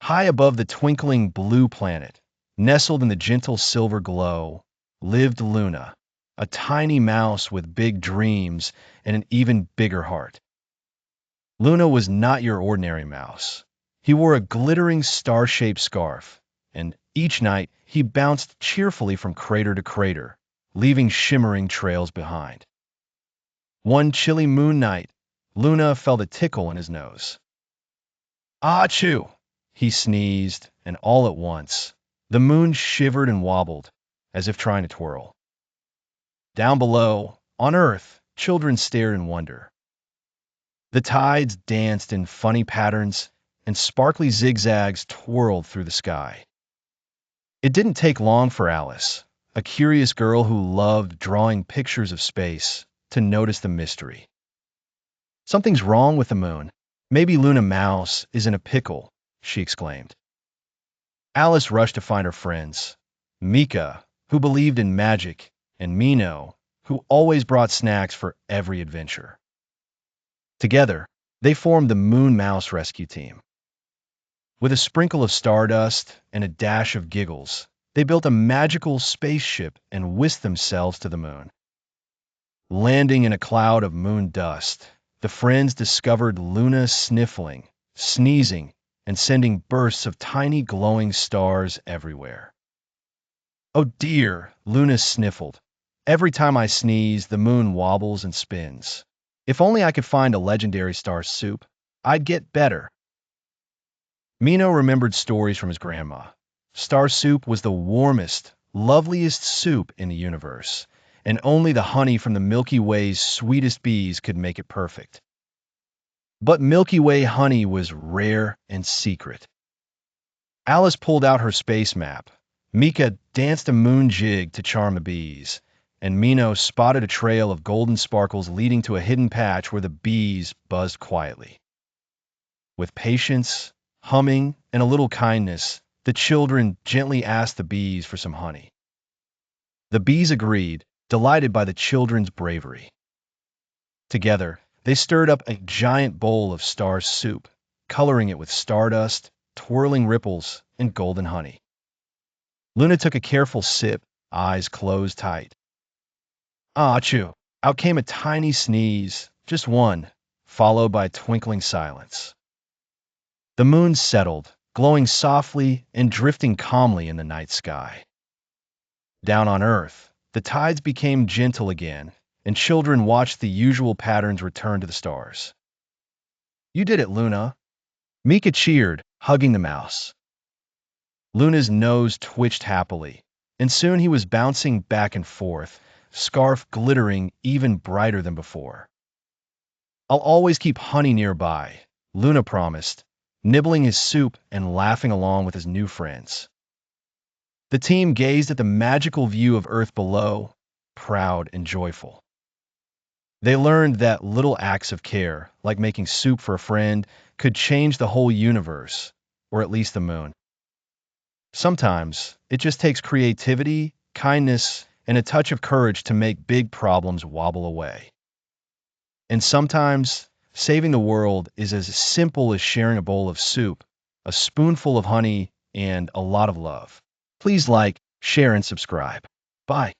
High above the twinkling blue planet, nestled in the gentle silver glow, lived Luna, a tiny mouse with big dreams and an even bigger heart. Luna was not your ordinary mouse. He wore a glittering star-shaped scarf, and each night he bounced cheerfully from crater to crater, leaving shimmering trails behind. One chilly moon night, Luna felt a tickle in his nose. Achoo! He sneezed, and all at once, the moon shivered and wobbled, as if trying to twirl. Down below, on Earth, children stared in wonder. The tides danced in funny patterns, and sparkly zigzags twirled through the sky. It didn't take long for Alice, a curious girl who loved drawing pictures of space, to notice the mystery. Something's wrong with the moon. Maybe Luna Mouse is in a pickle, she exclaimed. Alice rushed to find her friends, Mika, who believed in magic, and Mino, who always brought snacks for every adventure. Together, they formed the Moon Mouse Rescue Team. With a sprinkle of stardust and a dash of giggles, they built a magical spaceship and whisked themselves to the moon. Landing in a cloud of moon dust, the friends discovered Luna sniffling, sneezing, and sending bursts of tiny glowing stars everywhere. Oh dear, Luna sniffled. Every time I sneeze, the moon wobbles and spins. If only I could find a legendary star soup, I'd get better. Mino remembered stories from his grandma. Star soup was the warmest, loveliest soup in the universe, and only the honey from the Milky Way's sweetest bees could make it perfect. But Milky Way honey was rare and secret. Alice pulled out her space map. Mika danced a moon jig to charm the bees, and Mino spotted a trail of golden sparkles leading to a hidden patch where the bees buzzed quietly. With patience, humming, and a little kindness, the children gently asked the bees for some honey. The bees agreed, delighted by the children's bravery. Together, they stirred up a giant bowl of star soup, coloring it with stardust, twirling ripples, and golden honey. Luna took a careful sip, eyes closed tight. Achoo! Out came a tiny sneeze, just one, followed by twinkling silence. The moon settled, glowing softly and drifting calmly in the night sky. Down on Earth, the tides became gentle again, and children watched the usual patterns return to the stars. You did it, Luna. Mika cheered, hugging the mouse. Luna's nose twitched happily, and soon he was bouncing back and forth, scarf glittering even brighter than before. I'll always keep honey nearby, Luna promised, nibbling his soup and laughing along with his new friends. The team gazed at the magical view of Earth below, proud and joyful. They learned that little acts of care, like making soup for a friend, could change the whole universe, or at least the moon. Sometimes, it just takes creativity, kindness, and a touch of courage to make big problems wobble away. And sometimes, saving the world is as simple as sharing a bowl of soup, a spoonful of honey, and a lot of love. Please like, share, and subscribe. Bye.